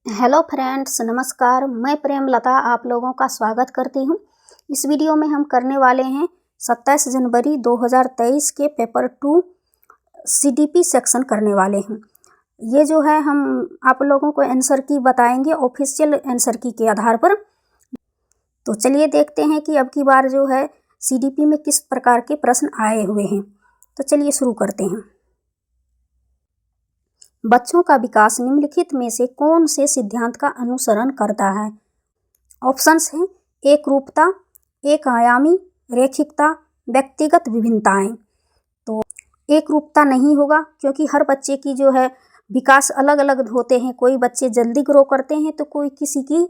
Hello friends, नमस्कार। मैं प्रेमलता आप लोगों का स्वागत करती हूं। इस वीडियो में हम करने वाले हैं 27 जनवरी 2023 के पेपर 2 सीडीपी सेक्शन करने वाले हैं। ये जो है हम आप लोगों को आंसर की बताएंगे ऑफिशियल आंसर की के आधार पर। तो चलिए देखते हैं कि अब की बार जो है सीडीपी में किस प्रकार के प्रश्न आए हुए हैं। तो चलिए शुरू करते हैं। बच्चों का विकास निम्नलिखित में से कौन से सिद्धांत का अनुसरण करता है? ऑप्शंस हैं एकरूपता, एक आयामी, रैखिकता, व्यक्तिगत विभिन्नताएं। तो एकरूपता नहीं होगा क्योंकि हर बच्चे की जो है विकास अलग अलग होते हैं। कोई बच्चे जल्दी ग्रो करते हैं तो कोई किसी की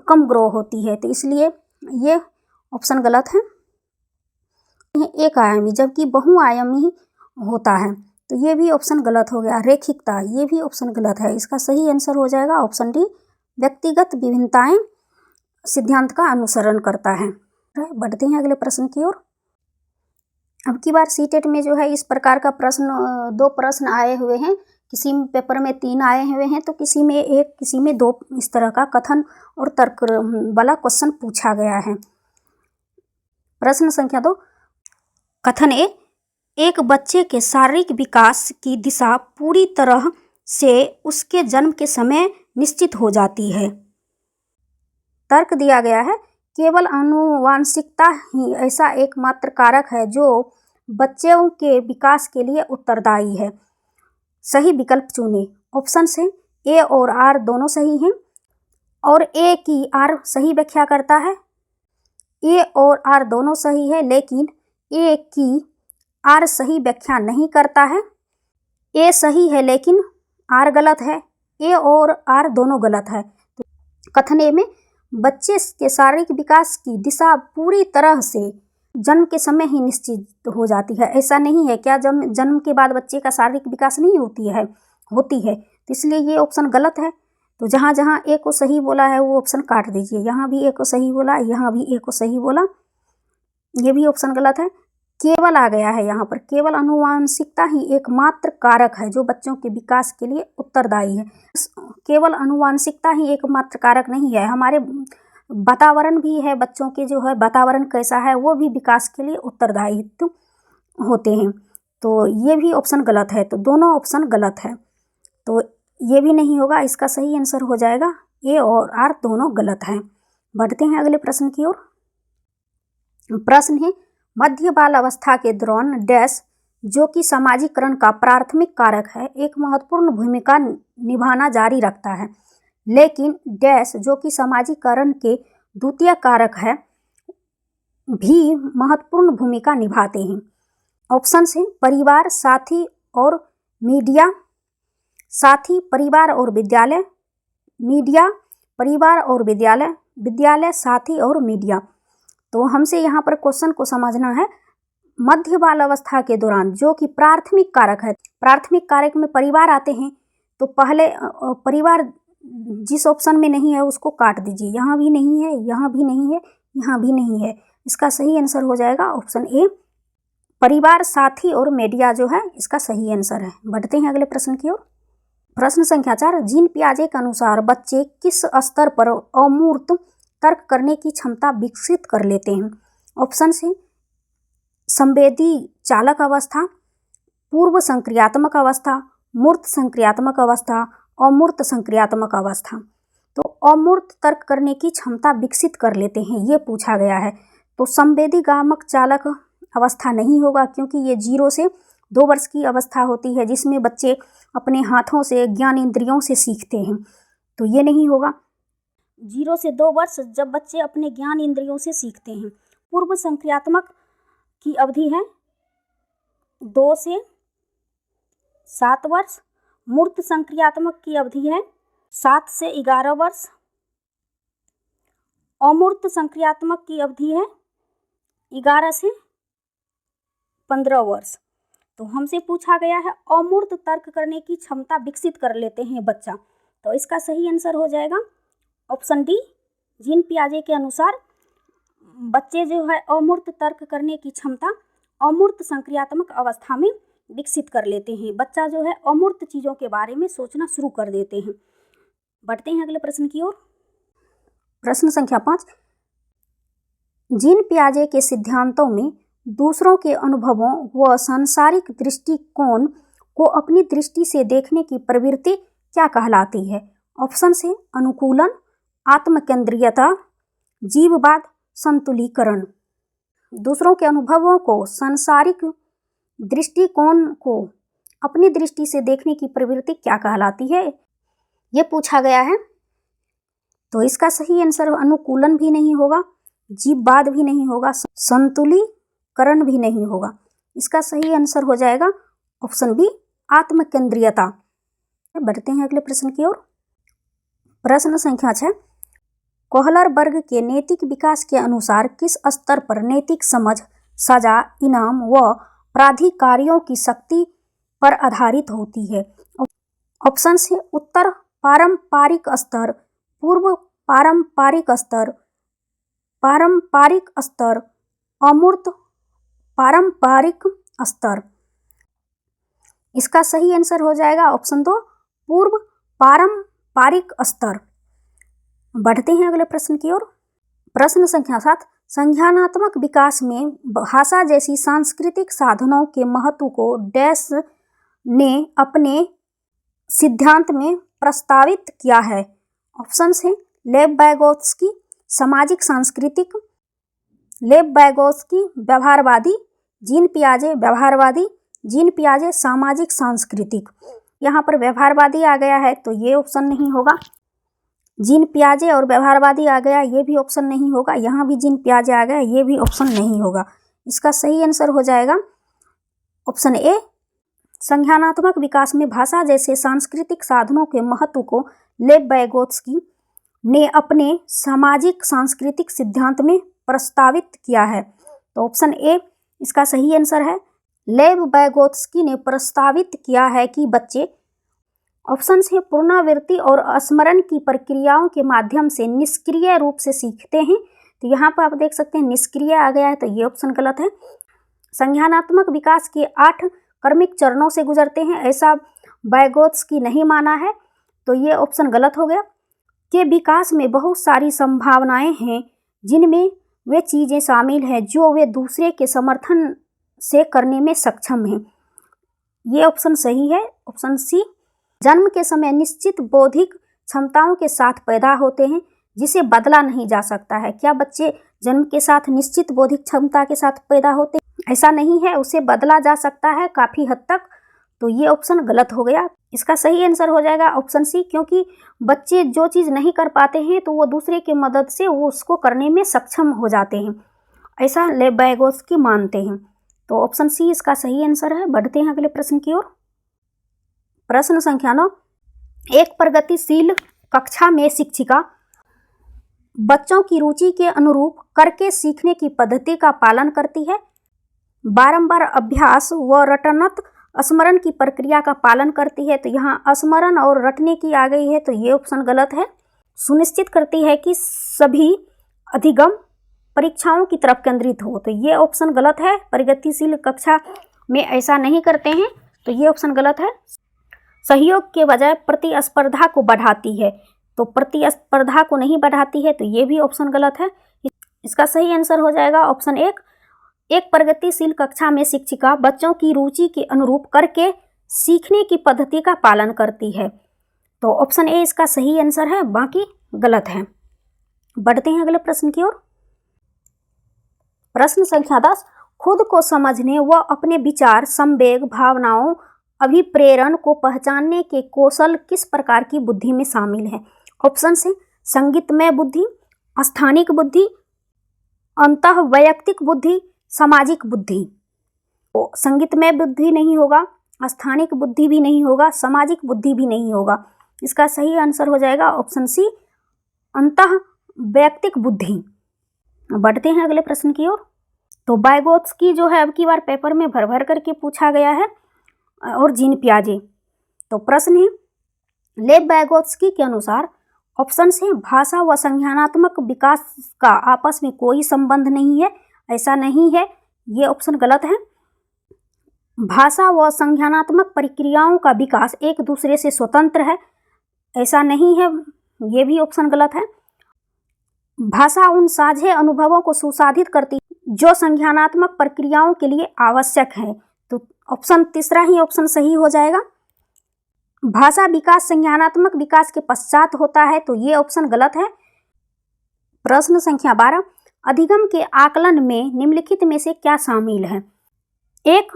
कम ग्रो होती है, तो इसलिए ये ऑप्शन गलत है। एक आयामी जबकि बहुआयामी होता है, तो ये भी ऑप्शन गलत हो गया। रैखिकता, ये भी ऑप्शन गलत है। इसका सही आंसर हो जाएगा ऑप्शन डी, व्यक्तिगत विभिन्नताएं सिद्धांत का अनुसरण करता है। बढ़ते हैं अगले प्रश्न की ओर। अब की बार सीटेट में जो है इस प्रकार का प्रश्न, दो प्रश्न आए हुए हैं। किसी पेपर में 3 आए हुए हैं तो किसी में 1, किसी में 2 इस तरह का कथन और तर्क वाला क्वेश्चन पूछा गया है। प्रश्न संख्या 2, कथन ए, एक बच्चे के शारीरिक विकास की दिशा पूरी तरह से उसके जन्म के समय निश्चित हो जाती है। तर्क दिया गया है, केवल आनुवांशिकता ही ऐसा एकमात्र कारक है जो बच्चों के विकास के लिए उत्तरदायी है। सही विकल्प चुनें। ऑप्शन है ए और आर दोनों सही हैं और ए की आर सही व्याख्या करता है। ए और आर दोनों सही है लेकिन ए की आर सही व्याख्या नहीं करता है। ए सही है लेकिन आर गलत है। ए और आर दोनों गलत है। तो कथन ए में बच्चे के शारीरिक विकास की दिशा पूरी तरह से जन्म के समय ही निश्चित हो जाती है। ऐसा नहीं है क्या जन्म के बाद बच्चे का शारीरिक विकास नहीं होती है? तो इसलिए ये ऑप्शन गलत है। तो जहाँ जहाँ ए को सही बोला है वो ऑप्शन काट दीजिए। यहाँ भी ए को सही बोला, यहाँ भी ए को सही बोला, ये भी ऑप्शन गलत है। केवल आ गया है यहाँ पर। केवल आनुवांशिकता ही एकमात्र कारक है जो बच्चों के विकास के लिए उत्तरदायी है। केवल आनुवांशिकता ही एकमात्र कारक नहीं है, हमारे वातावरण भी है, बच्चों के जो है वातावरण कैसा है वो भी विकास के लिए उत्तरदायित्व होते हैं। तो ये भी ऑप्शन गलत है। तो दोनों ऑप्शन गलत है, तो ये भी नहीं होगा। इसका सही आंसर हो जाएगा ए और आर दोनों गलत हैं। बढ़ते हैं अगले प्रश्न की ओर। प्रश्न है, मध्य बाल अवस्था के दौरान डैश जो कि सामाजिकरण का प्राथमिक कारक है एक महत्वपूर्ण भूमिका निभाना जारी रखता है, लेकिन डैश जो कि सामाजिकरण के द्वितीय कारक है भी महत्वपूर्ण भूमिका निभाते हैं। ऑप्शन है परिवार, साथी और मीडिया। साथी, परिवार और विद्यालय। मीडिया, परिवार और विद्यालय। विद्यालय, साथी और मीडिया। तो हमसे यहाँ पर क्वेश्चन को समझना है, मध्य बाल अवस्था के दौरान जो कि प्राथमिक कारक है, प्राथमिक कारक में परिवार आते हैं, तो पहले परिवार जिस ऑप्शन में नहीं है उसको काट दीजिए। यहाँ भी नहीं है, यहाँ भी नहीं है, यहाँ भी नहीं है। इसका सही आंसर हो जाएगा ऑप्शन ए, परिवार, साथी और मीडिया जो है इसका सही आंसर है। बढ़ते हैं अगले प्रश्न की ओर। प्रश्न संख्या 4, जीन पियाजे के अनुसार बच्चे किस स्तर पर अमूर्त तर्क करने की क्षमता विकसित कर लेते हैं? ऑप्शन है संवेदी चालक अवस्था, पूर्व संक्रियात्मक अवस्था, मूर्त संक्रियात्मक अवस्था, अमूर्त संक्रियात्मक अवस्था। तो अमूर्त तर्क करने की क्षमता विकसित कर लेते हैं, ये पूछा गया है। तो संवेदी गामक चालक अवस्था नहीं होगा क्योंकि ये 0 से 2 वर्ष की अवस्था होती है जिसमें बच्चे अपने हाथों से, ज्ञान इंद्रियों से सीखते हैं, तो ये नहीं होगा। 0 से 2 वर्ष जब बच्चे अपने ज्ञान इंद्रियों से सीखते हैं। पूर्व संक्रियात्मक की अवधि है 2 से 7 वर्ष। मूर्त संक्रियात्मक की अवधि है 7 से 11 वर्ष। अमूर्त संक्रियात्मक की अवधि है 11 से 15 वर्ष। तो हमसे पूछा गया है अमूर्त तर्क करने की क्षमता विकसित कर लेते हैं बच्चा, तो इसका सही आंसर हो जाएगा ऑप्शन डी, जीन पियाजे के अनुसार बच्चे जो है अमूर्त तर्क करने की क्षमता अमूर्त संक्रियात्मक अवस्था में विकसित कर लेते हैं। बच्चा जो है अमूर्त चीज़ों के बारे में सोचना शुरू कर देते हैं। बढ़ते हैं अगले प्रश्न की ओर। प्रश्न संख्या 5। जीन पियाजे के सिद्धांतों में दूसरों के अनुभवों व सांसारिक दृष्टिकोण को अपनी दृष्टि से देखने की प्रवृत्ति क्या कहलाती है? ऑप्शन है अनुकूलन, आत्मकेंद्रियता, जीववाद, संतुलीकरण। दूसरों के अनुभवों को सांसारिक दृष्टिकोण को अपनी दृष्टि से देखने की प्रवृत्ति क्या कहलाती है, ये पूछा गया है। तो इसका सही आंसर अनुकूलन भी नहीं होगा, जीववाद भी नहीं होगा, संतुलीकरण भी नहीं होगा। इसका सही आंसर हो जाएगा ऑप्शन बी, आत्मकेंद्रियता। बढ़ते हैं अगले प्रश्न की ओर। प्रश्न संख्या 6। कोहलर वर्ग के नैतिक विकास के अनुसार किस स्तर पर नैतिक समझ, सजा, इनाम व प्राधिकारियों की शक्ति पर आधारित होती है? ऑप्शन है उत्तर पारंपरिक स्तर, पूर्व पारंपरिक स्तर, पारंपरिक स्तर, अमूर्त पारंपरिक स्तर। इसका सही आंसर हो जाएगा ऑप्शन 2, पूर्व पारंपरिक स्तर। बढ़ते हैं अगले प्रश्न की ओर। प्रश्न संख्या 7। संज्ञानात्मक विकास में भाषा जैसी सांस्कृतिक साधनों के महत्व को डैश ने अपने सिद्धांत में प्रस्तावित किया है? ऑप्शन है लेव वाइगोत्स्की सामाजिक सांस्कृतिक, लेव वाइगोत्स्की व्यवहारवादी, जीन पियाजे व्यवहारवादी, जीन पियाजे सामाजिक सांस्कृतिक। यहाँ पर व्यवहारवादी आ गया है तो ये ऑप्शन नहीं होगा। जीन पियाजे और व्यवहारवादी आ गया, ये भी ऑप्शन नहीं होगा। यहाँ भी जीन पियाजे आ गया, ये भी ऑप्शन नहीं होगा। इसका सही आंसर हो जाएगा ऑप्शन ए, संज्ञानात्मक विकास में भाषा जैसे सांस्कृतिक साधनों के महत्व को लेव वाइगोत्स्की ने अपने सामाजिक सांस्कृतिक सिद्धांत में प्रस्तावित किया है। तो ऑप्शन ए इसका सही आंसर है। लेव वाइगोत्स्की ने प्रस्तावित किया है कि बच्चे, ऑप्शन है पुनरावृत्ति और स्मरण की प्रक्रियाओं के माध्यम से निष्क्रिय रूप से सीखते हैं। तो यहाँ पर आप देख सकते हैं निष्क्रिय आ गया है, तो ये ऑप्शन गलत है। संज्ञानात्मक विकास के 8 कर्मिक चरणों से गुजरते हैं, ऐसा वाइगोत्स्की नहीं माना है, तो ये ऑप्शन गलत हो गया। के विकास में बहुत सारी संभावनाएं हैं जिनमें वे चीज़ें शामिल हैं जो वे दूसरे के समर्थन से करने में सक्षम हैं। ये ऑप्शन सही है, ऑप्शन सी। जन्म के समय निश्चित बौद्धिक क्षमताओं के साथ पैदा होते हैं जिसे बदला नहीं जा सकता है। क्या बच्चे जन्म के साथ निश्चित बौद्धिक क्षमता के साथ पैदा होते हैं? ऐसा नहीं है, उसे बदला जा सकता है काफ़ी हद तक। तो ये ऑप्शन गलत हो गया। इसका सही आंसर हो जाएगा ऑप्शन सी, क्योंकि बच्चे जो चीज़ नहीं कर पाते हैं तो वो दूसरे की मदद से वो उसको करने में सक्षम हो जाते हैं, ऐसा लेव वाइगोत्स्की मानते हैं। तो ऑप्शन सी इसका सही आंसर है। बढ़ते हैं अगले प्रश्न की ओर। प्रश्न संख्या 9। एक प्रगतिशील कक्षा में शिक्षिका बच्चों की रुचि के अनुरूप करके सीखने की पद्धति का पालन करती है, बारंबार अभ्यास व रटनत स्मरण की प्रक्रिया का पालन करती है। तो यहाँ स्मरण और रटने की आ गई है, तो ये ऑप्शन गलत है। सुनिश्चित करती है कि सभी अधिगम परीक्षाओं की तरफ केंद्रित हो, तो ये ऑप्शन गलत है। प्रगतिशील कक्षा में ऐसा नहीं करते हैं, तो ये ऑप्शन गलत है। सहयोग के बजाय प्रतिस्पर्धा को बढ़ाती है, तो प्रतिस्पर्धा को नहीं बढ़ाती है, तो ये भी ऑप्शन गलत है। इसका सही आंसर हो जाएगा ऑप्शन एक प्रगतिशील कक्षा में शिक्षिका बच्चों की रुचि के अनुरूप करके सीखने की पद्धति का पालन करती है। तो ऑप्शन ए इसका सही आंसर है, बाकी गलत है। बढ़ते हैं अगले प्रश्न की ओर। प्रश्न संख्या 10। खुद को समझने व अपने विचार, संवेग, भावनाओं, अभिप्रेरण को पहचानने के कौशल किस प्रकार की बुद्धि में शामिल है? ऑप्शन है संगीतमय बुद्धि, स्थानिक बुद्धि, अंतःवैयक्तिक बुद्धि, सामाजिक बुद्धि। तो संगीतमय बुद्धि नहीं होगा, स्थानिक बुद्धि भी नहीं होगा, सामाजिक बुद्धि भी नहीं होगा। इसका सही आंसर हो जाएगा ऑप्शन सी, अंतःवैयक्तिक बुद्धि। बढ़ते हैं अगले प्रश्न की ओर। तो वाइगोत्स्की जो है अब की बार पेपर में भर भर करके पूछा गया है, और जीन पियाजे। तो प्रश्न है लेव वाइगोत्स्की के अनुसार ऑप्शन है भाषा व संज्ञानात्मक विकास का आपस में कोई संबंध नहीं है, ऐसा नहीं है, ये ऑप्शन गलत है। भाषा व संज्ञानात्मक प्रक्रियाओं का विकास एक दूसरे से स्वतंत्र है, ऐसा नहीं है, ये भी ऑप्शन गलत है। भाषा उन साझे अनुभवों को सुसाधित करती है जो संज्ञानात्मक प्रक्रियाओं के लिए आवश्यक है। तो ऑप्शन तीसरा ही ऑप्शन सही हो जाएगा। भाषा विकास संज्ञानात्मक विकास के पश्चात होता है, तो ये ऑप्शन गलत है। प्रश्न संख्या 12, अधिगम के आकलन में निम्नलिखित में से क्या शामिल है? 1.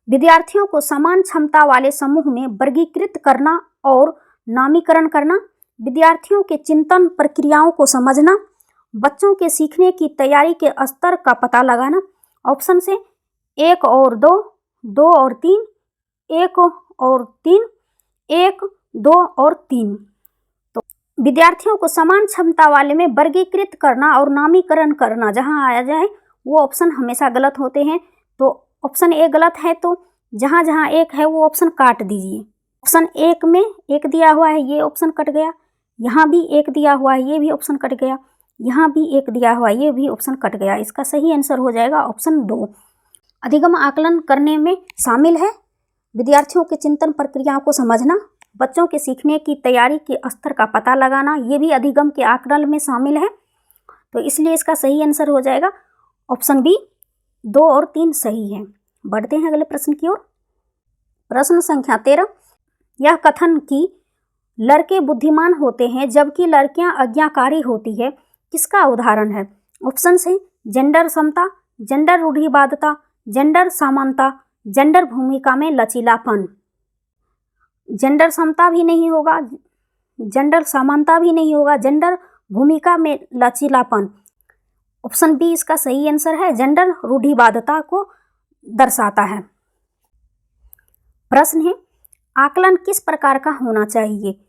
विद्यार्थियों को समान क्षमता वाले समूह में वर्गीकृत करना और नामीकरण करना, विद्यार्थियों के चिंतन प्रक्रियाओं को समझना, बच्चों के सीखने की तैयारी के स्तर का पता लगाना। ऑप्शन से 1 और 2, 2 और 3, 1 और 3, 1, 2 और 3। तो विद्यार्थियों को समान क्षमता वाले में वर्गीकृत करना और नामीकरण करना जहां आया जाए वो ऑप्शन हमेशा गलत होते हैं। तो ऑप्शन ए गलत है, तो जहां जहां 1 है वो ऑप्शन काट दीजिए। ऑप्शन 1 में 1 दिया हुआ है, ये ऑप्शन कट गया। यहाँ भी 1 दिया हुआ है, ये भी ऑप्शन कट गया। यहाँ भी 1 दिया हुआ है, ये भी ऑप्शन कट गया। इसका सही आंसर हो जाएगा ऑप्शन 2। अधिगम आकलन करने में शामिल है विद्यार्थियों के चिंतन प्रक्रियाओं को समझना, बच्चों के सीखने की तैयारी के स्तर का पता लगाना, ये भी अधिगम के आकलन में शामिल है। तो इसलिए इसका सही आंसर हो जाएगा ऑप्शन बी। 2 और 3 सही है। बढ़ते हैं अगले प्रश्न की ओर। प्रश्न संख्या 13, यह कथन कि लड़के बुद्धिमान होते हैं जबकि लड़कियां आज्ञाकारी होती है किसका उदाहरण है? ऑप्शन है जेंडर समता, जेंडर रूढ़िवादिता, जेंडर समानता, जेंडर भूमिका में लचीलापन। जेंडर समता भी नहीं होगा, जेंडर समानता भी नहीं होगा, जेंडर भूमिका में लचीलापन। ऑप्शन बी इसका सही आंसर है, जेंडर रूढ़िवादिता को दर्शाता है। प्रश्न है आकलन किस प्रकार का होना चाहिए?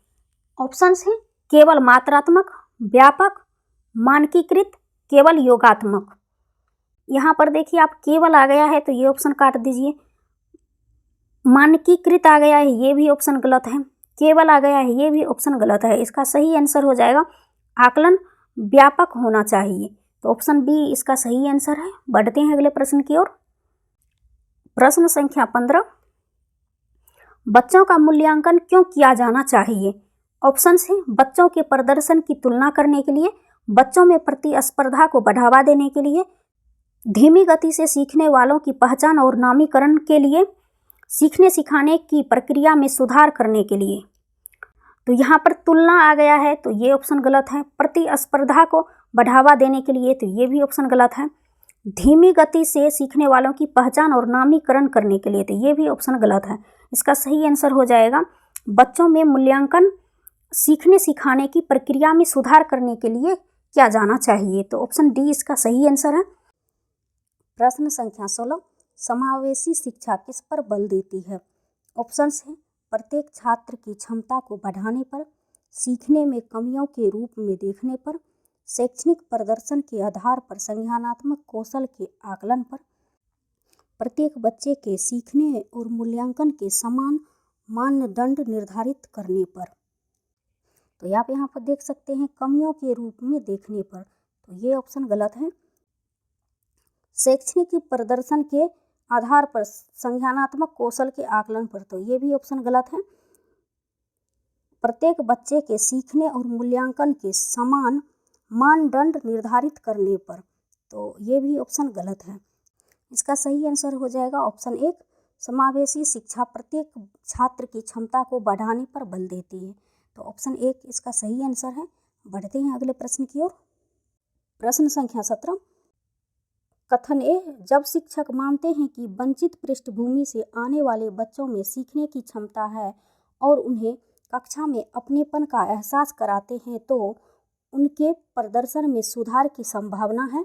ऑप्शन है केवल मात्रात्मक, व्यापक, मानकीकृत, केवल योगात्मक। यहाँ पर देखिए आप केवल आ गया है तो ये ऑप्शन काट दीजिए। मानकीकृत आ गया है, ये भी ऑप्शन गलत है। केवल आ गया है, ये भी ऑप्शन गलत है। इसका सही आंसर हो जाएगा आकलन व्यापक होना चाहिए। तो ऑप्शन बी इसका सही आंसर है। बढ़ते हैं अगले प्रश्न की ओर। प्रश्न संख्या 15, बच्चों का मूल्यांकन क्यों किया जाना चाहिए? ऑप्शन है बच्चों के प्रदर्शन की तुलना करने के लिए, बच्चों में प्रतिस्पर्धा को बढ़ावा देने के लिए, धीमी गति से सीखने वालों की पहचान और नामीकरण के लिए, सीखने सिखाने की प्रक्रिया में सुधार करने के लिए। तो यहाँ पर तुलना आ गया है तो ये ऑप्शन गलत है। प्रतिस्पर्धा को बढ़ावा देने के लिए, तो ये भी ऑप्शन गलत है। धीमी गति से सीखने वालों की पहचान और नामीकरण करने के लिए, तो ये भी ऑप्शन गलत है। इसका सही आंसर हो जाएगा बच्चों में मूल्यांकन सीखने सिखाने की प्रक्रिया में सुधार करने के लिए किया जाना चाहिए। तो ऑप्शन डी इसका सही आंसर है। प्रश्न संख्या 16, समावेशी शिक्षा किस पर बल देती है? ऑप्शंस हैं प्रत्येक छात्र की क्षमता को बढ़ाने पर, सीखने में कमियों के रूप में देखने पर, शैक्षणिक प्रदर्शन के आधार पर संज्ञानात्मक कौशल के आकलन पर, प्रत्येक बच्चे के सीखने और मूल्यांकन के समान मानदंड निर्धारित करने पर। तो आप यहाँ पर देख सकते हैं कमियों के रूप में देखने पर, तो ये ऑप्शन गलत है। शैक्षणिक प्रदर्शन के आधार पर संज्ञानात्मक कौशल के आकलन पर, तो ये भी ऑप्शन गलत है। प्रत्येक बच्चे के सीखने और मूल्यांकन के समान मानदंड निर्धारित करने पर, तो ये भी ऑप्शन गलत है। इसका सही आंसर हो जाएगा ऑप्शन 1, समावेशी शिक्षा प्रत्येक छात्र की क्षमता को बढ़ाने पर बल देती है। तो ऑप्शन 1 इसका सही आंसर है। बढ़ते हैं अगले प्रश्न की ओर। प्रश्न संख्या 17, कथन ए, जब शिक्षक मानते हैं कि वंचित पृष्ठभूमि से आने वाले बच्चों में सीखने की क्षमता है और उन्हें कक्षा में अपनेपन का एहसास कराते हैं तो उनके प्रदर्शन में सुधार की संभावना है।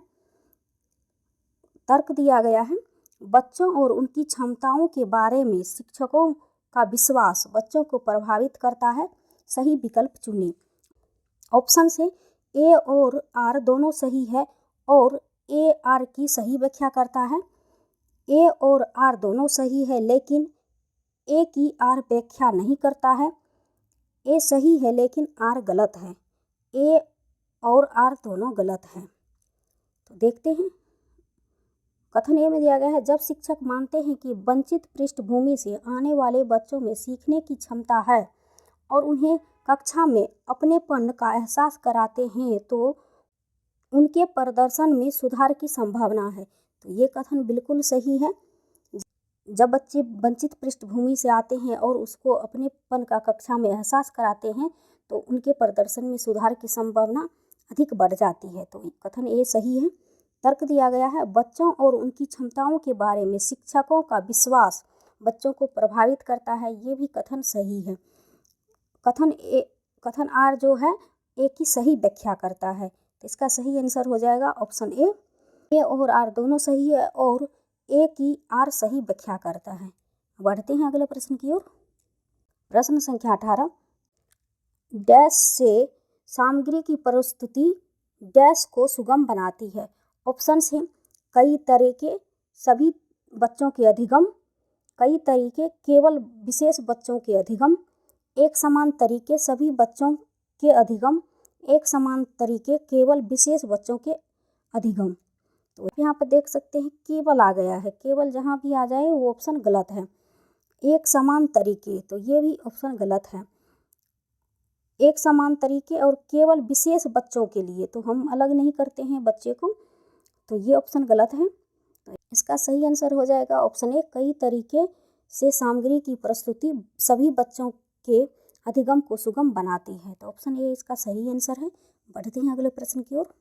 तर्क दिया गया है, बच्चों और उनकी क्षमताओं के बारे में शिक्षकों का विश्वास बच्चों को प्रभावित करता है। सही विकल्प चुनें। ऑप्शन से ए और आर दोनों सही है और ए आर की सही व्याख्या करता है। ए और आर दोनों सही है लेकिन ए की आर व्याख्या नहीं करता है। ए सही है लेकिन आर गलत है। ए और आर दोनों गलत हैं। तो देखते हैं। कथन ए में दिया गया है, जब शिक्षक मानते हैं कि वंचित पृष्ठभूमि से आने वाले बच्चों में सीखने की क्षमता है और उन्हें कक्षा में अपनेपन का एहसास कराते हैं तो उनके प्रदर्शन में सुधार की संभावना है। तो ये कथन बिल्कुल सही है। जब बच्चे वंचित पृष्ठभूमि से आते हैं और उसको अपनेपन का कक्षा में एहसास कराते हैं तो उनके प्रदर्शन में सुधार की संभावना अधिक बढ़ जाती है। तो कथन ये सही है। तर्क दिया गया है, बच्चों और उनकी क्षमताओं के बारे में शिक्षकों का विश्वास बच्चों को प्रभावित करता है। ये भी कथन सही है। कथन आर जो है ए की सही व्याख्या करता है। तो इसका सही आंसर हो जाएगा ऑप्शन ए और आर दोनों सही है और ए की आर सही व्याख्या करता है। बढ़ते हैं अगले प्रश्न की ओर। प्रश्न संख्या 18, डैश से सामग्री की प्रस्तुति डैश को सुगम बनाती है। ऑप्शन है कई तरीके, सभी बच्चों के अधिगम, कई तरीके, केवल विशेष बच्चों के अधिगम, एक समान तरीके, सभी बच्चों के अधिगम, एक समान तरीके, केवल विशेष बच्चों के अधिगम। तो यहाँ पर देख सकते हैं केवल आ गया है। केवल जहाँ भी आ जाए वो ऑप्शन गलत है। एक समान तरीके, तो ये भी ऑप्शन गलत है। एक समान तरीके और केवल विशेष बच्चों के लिए, तो हम अलग नहीं करते हैं बच्चे को, तो ये ऑप्शन गलत है। तो इसका सही आंसर हो जाएगा ऑप्शन ए, कई तरीके से सामग्री की प्रस्तुति सभी बच्चों के अधिगम को सुगम बनाती है। तो ऑप्शन ए इसका सही आंसर है। बढ़ते हैं अगले प्रश्न की ओर।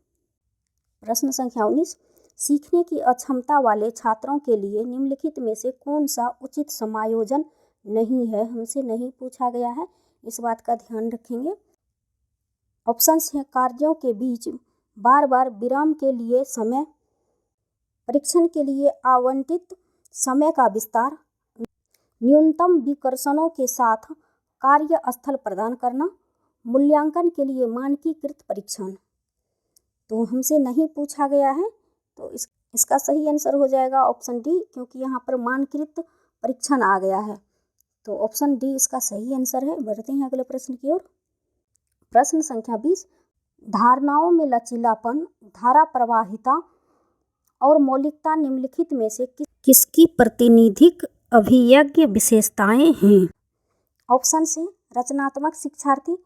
प्रश्न संख्या 19, सीखने की अक्षमता वाले छात्रों के लिए निम्नलिखित में से कौन सा उचित समायोजन नहीं है। हमसे नहीं पूछा गया है, इस बात का ध्यान रखेंगे। ऑप्शंस हैं कार्यों के बीच बार बार विराम के लिए समय, परीक्षण के लिए आवंटित समय का विस्तार, न्यूनतम विकर्षणों के साथ कार्य स्थल प्रदान करना, मूल्यांकन के लिए मानकीकृत परीक्षण। तो हमसे नहीं पूछा गया है, तो इसका सही आंसर हो जाएगा ऑप्शन डी, क्योंकि यहाँ पर मानकीकृत परीक्षण आ गया है। तो ऑप्शन डी इसका सही आंसर है। बढ़ते हैं अगले प्रश्न की ओर। प्रश्न संख्या 20, धारणाओं में लचीलापन, धारा प्रवाहिता और मौलिकता निम्नलिखित में से किसकी प्रातिनिधिक अभियज्ञ विशेषताएं हैं। ऑप्शन से रचनात्मक शिक्षार्थी,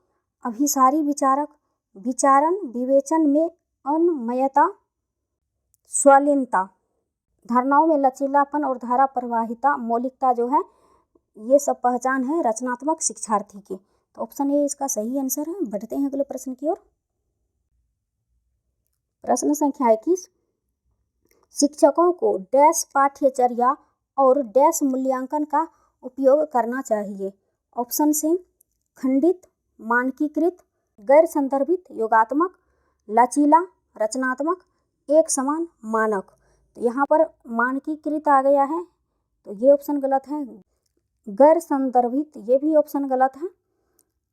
अभिसारी विचारक, विचारण विवेचन में अनमयता, स्वलीनता। धारणाओं में लचीलापन और धारा प्रवाहिता, मौलिकता जो है ये सब पहचान है रचनात्मक शिक्षार्थी की। तो ऑप्शन ए इसका सही आंसर है। बढ़ते हैं अगले प्रश्न की ओर। प्रश्न संख्या 21, शिक्षकों को डैश पाठ्यचर्या और डैश मूल्यांकन का उपयोग करना चाहिए। ऑप्शन से खंडित, मानकीकृत, गैर संदर्भित, योगात्मक, लचीला, रचनात्मक, एक समान, मानक। तो यहाँ पर मानकीकृत आ गया है, तो ये ऑप्शन गलत है। गैर संदर्भित, ये भी ऑप्शन गलत है।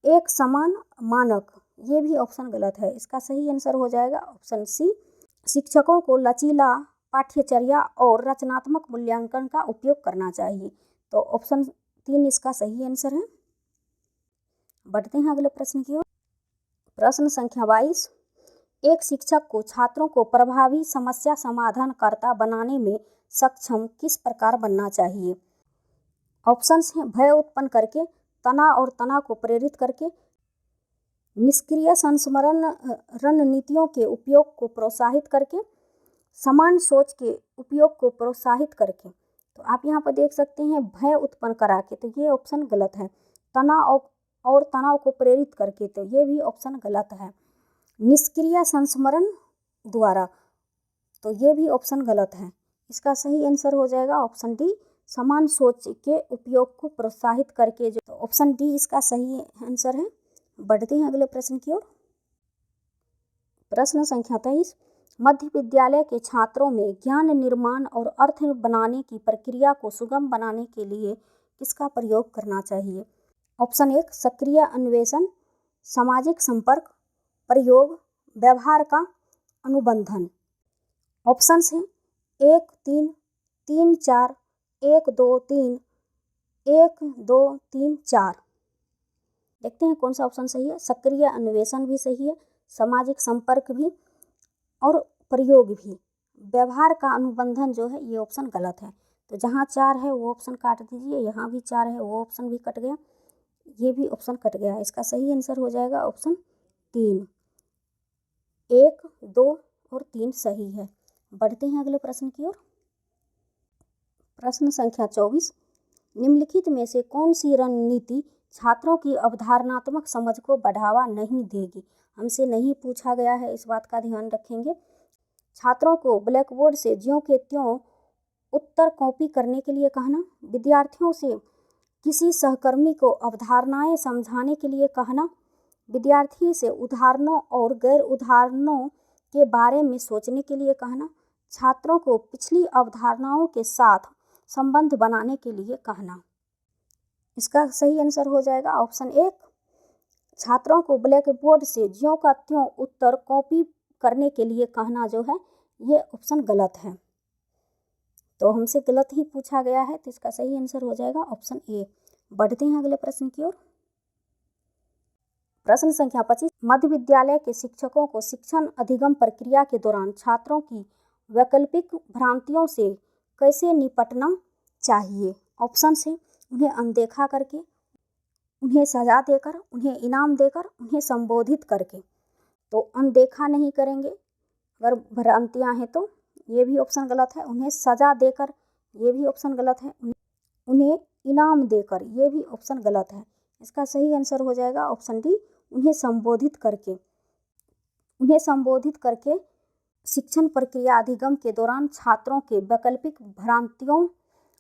एक समान, मानक, ये भी ऑप्शन गलत है। इसका सही आंसर हो जाएगा ऑप्शन सी, शिक्षकों को लचीला पाठ्यचर्या और रचनात्मक मूल्यांकन का उपयोग करना चाहिए। तो ऑप्शन 3 इसका सही आंसर है। बढ़ते हैं अगले प्रश्न की ओर। प्रश्न संख्या 22, एक शिक्षक को छात्रों को प्रभावी समस्या समाधानकर्ता बनाने में सक्षम किस प्रकार बनना चाहिए। ऑप्शंस हैं भय उत्पन्न करके, तनाव और तनाव को प्रेरित करके, निष्क्रिय संस्मरण रणनीतियों के उपयोग को प्रोत्साहित करके, समान सोच के उपयोग को प्रोत्साहित करके। तो आप यहाँ पर देख सकते हैं भय उत्पन्न करा के, तो ये ऑप्शन गलत है। तनाव और तनाव को प्रेरित करके, तो ये भी ऑप्शन गलत है। निष्क्रिय संस्मरण द्वारा, तो ये भी ऑप्शन गलत है। इसका सही आंसर हो जाएगा ऑप्शन डी, समान सोच के उपयोग को प्रोत्साहित करके। जो तो ऑप्शन डी इसका सही आंसर है। बढ़ते हैं अगले प्रश्न की ओर। प्रश्न संख्या 23, मध्य विद्यालय के छात्रों में ज्ञान निर्माण और अर्थ बनाने की प्रक्रिया को सुगम बनाने के लिए किसका प्रयोग करना चाहिए। ऑप्शन 1 सक्रिय अन्वेषण, सामाजिक संपर्क, प्रयोग, व्यवहार का अनुबंधन। ऑप्शंस हैं 1 3 3 4 1 2 3 1 2 3 4। देखते हैं कौन सा ऑप्शन सही है। सक्रिय अन्वेषण भी सही है, सामाजिक संपर्क भी और प्रयोग भी। व्यवहार का अनुबंधन जो है ये ऑप्शन गलत है। तो जहाँ 4 है वो ऑप्शन काट दीजिए, यहाँ भी 4 है वो ऑप्शन भी कट गया। ये भी ऑप्शन कट गया। इसका सही आंसर हो जाएगा ऑप्शन 3। 1, 2 और 3 सही है। बढ़ते हैं अगले प्रश्न की ओर। प्रश्न संख्या 24। निम्नलिखित में से कौन सी रणनीति छात्रों की अवधारणात्मक समझ को बढ़ावा नहीं देगी? हमसे नहीं पूछा गया है, इस बात का ध्यान रखेंगे। छात्रों को ब्लैक बोर्ड से ज्यों के त्यों उत्तर कॉपी करने के लिए कहना, विद्यार्थियों से किसी सहकर्मी को अवधारणाएं समझाने के लिए कहना, विद्यार्थी से उदाहरणों और गैर उदाहरणों के बारे में सोचने के लिए कहना, छात्रों को पिछली अवधारणाओं के साथ संबंध बनाने के लिए कहना। इसका सही आंसर हो जाएगा ऑप्शन 1। छात्रों को ब्लैक बोर्ड से ज्यों का त्यों उत्तर कॉपी करने के लिए कहना जो है ये ऑप्शन गलत है। तो हमसे गलत ही पूछा गया है, तो इसका सही आंसर हो जाएगा ऑप्शन ए। बढ़ते हैं अगले प्रश्न की ओर। प्रश्न संख्या 25। मध्य विद्यालय के शिक्षकों को शिक्षण अधिगम प्रक्रिया के दौरान छात्रों की वैकल्पिक भ्रांतियों से कैसे निपटना चाहिए? ऑप्शन है उन्हें अनदेखा करके, उन्हें सजा देकर, उन्हें इनाम देकर, उन्हें संबोधित करके। तो अनदेखा नहीं करेंगे अगर भ्रांतियां हैं तो, ये भी ऑप्शन गलत है। उन्हें सजा देकर, ये भी ऑप्शन गलत है। उन्हें इनाम देकर, ये भी ऑप्शन गलत है। इसका सही आंसर हो जाएगा ऑप्शन डी, उन्हें संबोधित करके। उन्हें संबोधित करके शिक्षण प्रक्रिया अधिगम के दौरान छात्रों के वैकल्पिक भ्रांतियों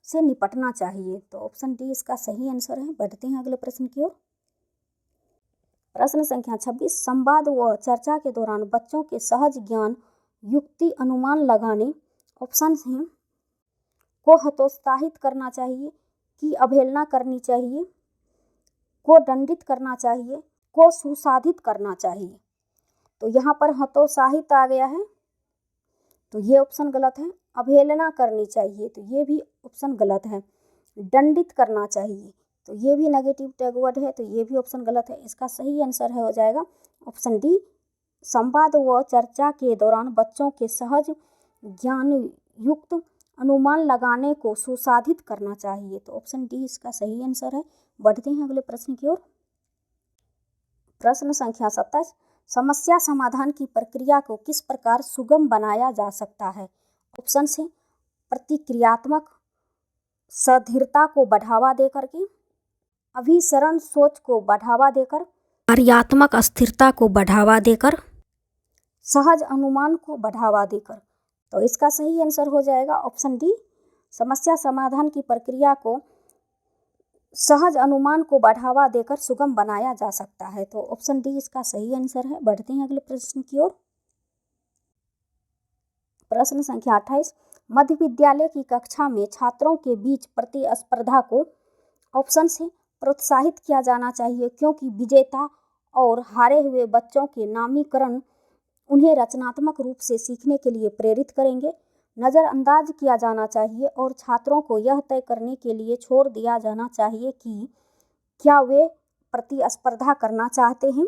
से निपटना चाहिए। तो ऑप्शन डी इसका सही आंसर है। बढ़ते हैं अगले प्रश्न की ओर। प्रश्न संख्या 26। संवाद व चर्चा के दौरान बच्चों के सहज ज्ञान, युक्ति, अनुमान लगाने, ऑप्शन हैं, को हतोत्साहित करना चाहिए, की अवहेलना करनी चाहिए, को दंडित करना चाहिए, को सुसाधित करना चाहिए। तो यहाँ पर हतोत्साहित आ गया है, तो ये ऑप्शन गलत है। अवहेलना करनी चाहिए, तो ये भी ऑप्शन गलत है। दंडित करना चाहिए, तो ये भी नेगेटिव टैग वर्ड है, तो ये भी ऑप्शन गलत है। इसका सही आंसर है हो जाएगा ऑप्शन डी, संवाद व चर्चा के दौरान बच्चों के सहज ज्ञान युक्त अनुमान लगाने को सुसाधित करना चाहिए। तो ऑप्शन डी इसका सही आंसर है। बढ़ते हैं अगले प्रश्न की ओर। प्रश्न संख्या 27। समस्या समाधान की प्रक्रिया को किस प्रकार सुगम बनाया जा सकता है? ऑप्शन है प्रतिक्रियात्मक सधीरता को बढ़ावा देकर के, अभिसरण सोच को बढ़ावा देकर, कार्यात्मक स्थिरता को बढ़ावा देकर, सहज अनुमान को बढ़ावा देकर। तो इसका सही आंसर हो जाएगा ऑप्शन डी, समस्या समाधान की प्रक्रिया को सहज अनुमान को बढ़ावा देकर सुगम बनाया जा सकता है। तो ऑप्शन डी इसका सही आंसर है। बढ़ते हैं अगले प्रश्न की ओर। प्रश्न संख्या 28। मध्य विद्यालय की कक्षा में छात्रों के बीच प्रतिस्पर्धा को, ऑप्शन से, प्रोत्साहित किया जाना चाहिए क्योंकि विजेता और हारे हुए बच्चों के नामीकरण उन्हें रचनात्मक रूप से सीखने के लिए प्रेरित करेंगे। नज़रअंदाज किया जाना चाहिए और छात्रों को यह तय करने के लिए छोड़ दिया जाना चाहिए कि क्या वे प्रतिस्पर्धा करना चाहते हैं।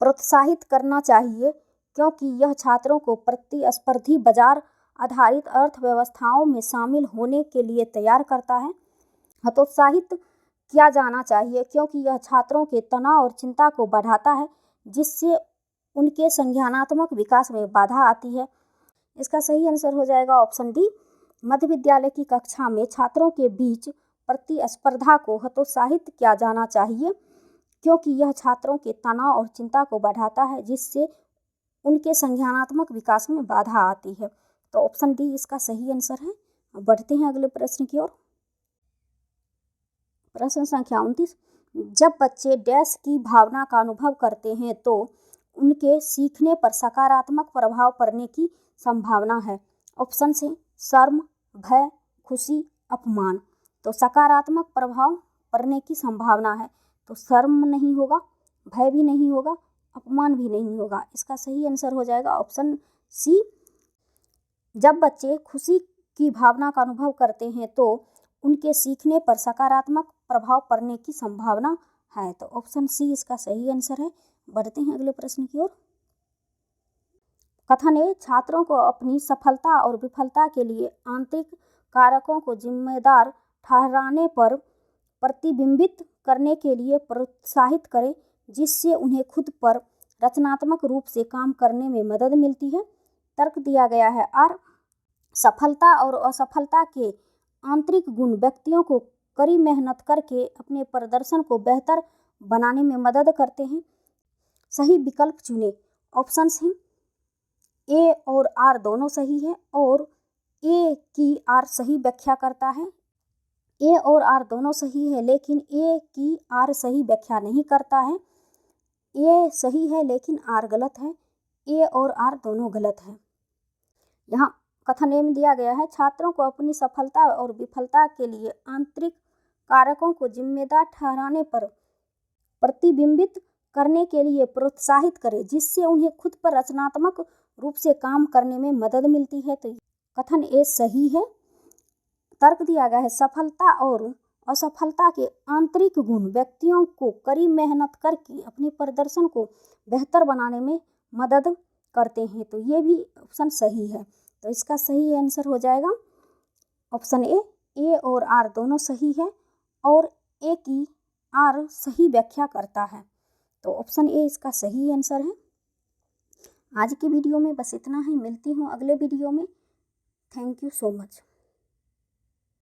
प्रोत्साहित करना चाहिए क्योंकि यह छात्रों को प्रतिस्पर्धी बाजार आधारित अर्थव्यवस्थाओं में शामिल होने के लिए तैयार करता है। हतोत्साहित किया जाना चाहिए क्योंकि यह छात्रों के तनाव और चिंता को बढ़ाता है, जिससे उनके संज्ञानात्मक विकास में बाधा आती है। इसका सही आंसर हो जाएगा ऑप्शन डी, मध्य विद्यालय की कक्षा में छात्रों के बीच प्रतिस्पर्धा को हतोत्साहित किया जाना चाहिए क्योंकि यह छात्रों के तनाव और चिंता को बढ़ाता है, जिससे उनके संज्ञानात्मक विकास में बाधा आती है। तो ऑप्शन डी इसका सही आंसर है। बढ़ते हैं अगले प्रश्न की ओर। प्रश्न संख्या 29। जब बच्चे डैश की भावना का अनुभव करते हैं तो उनके सीखने पर सकारात्मक प्रभाव पड़ने की संभावना है। ऑप्शन है शर्म, भय, खुशी, अपमान। तो सकारात्मक प्रभाव पड़ने की संभावना है, तो शर्म नहीं होगा, भय भी नहीं होगा, अपमान भी नहीं होगा। इसका सही आंसर हो जाएगा ऑप्शन सी, जब बच्चे खुशी की भावना का अनुभव करते हैं तो उनके सीखने पर सकारात्मक प्रभाव पड़ने की संभावना है। तो ऑप्शन सी इसका सही आंसर है। बढ़ते हैं अगले प्रश्न की ओर। कथन ए, छात्रों को अपनी सफलता और विफलता के लिए आंतरिक कारकों को जिम्मेदार ठहराने पर प्रतिबिंबित करने के लिए प्रोत्साहित करे, जिससे उन्हें खुद पर रचनात्मक रूप से काम करने में मदद मिलती है। तर्क दिया गया है और सफलता और असफलता के आंतरिक गुण व्यक्तियों को कड़ी मेहनत करके अपने प्रदर्शन को बेहतर बनाने में मदद करते हैं। सही विकल्प चुनें। ऑप्शंस हैं ए और आर दोनों सही है और ए की आर सही व्याख्या करता है। ए और आर दोनों सही है लेकिन ए की आर सही व्याख्या नहीं करता है। ए सही है लेकिन आर गलत है। ए और आर दोनों गलत है। यहाँ कथन ए में दिया गया है, छात्रों को अपनी सफलता और विफलता के लिए आंतरिक कारकों को जिम्मेदार ठहराने पर प्रतिबिंबित करने के लिए प्रोत्साहित करें, जिससे उन्हें खुद पर रचनात्मक रूप से काम करने में मदद मिलती है। तो कथन ए सही है। तर्क दिया गया है, सफलता और असफलता के आंतरिक गुण व्यक्तियों को कड़ी मेहनत करके अपने प्रदर्शन को बेहतर बनाने में मदद करते हैं। तो ये भी ऑप्शन सही है। तो इसका सही आंसर हो जाएगा ऑप्शन ए। ए और आर दोनों सही है और ए की आर सही व्याख्या करता है। तो ऑप्शन ए इसका सही आंसर है। आज की वीडियो में बस इतना ही। मिलती हूँ अगले वीडियो में। Thank you so much.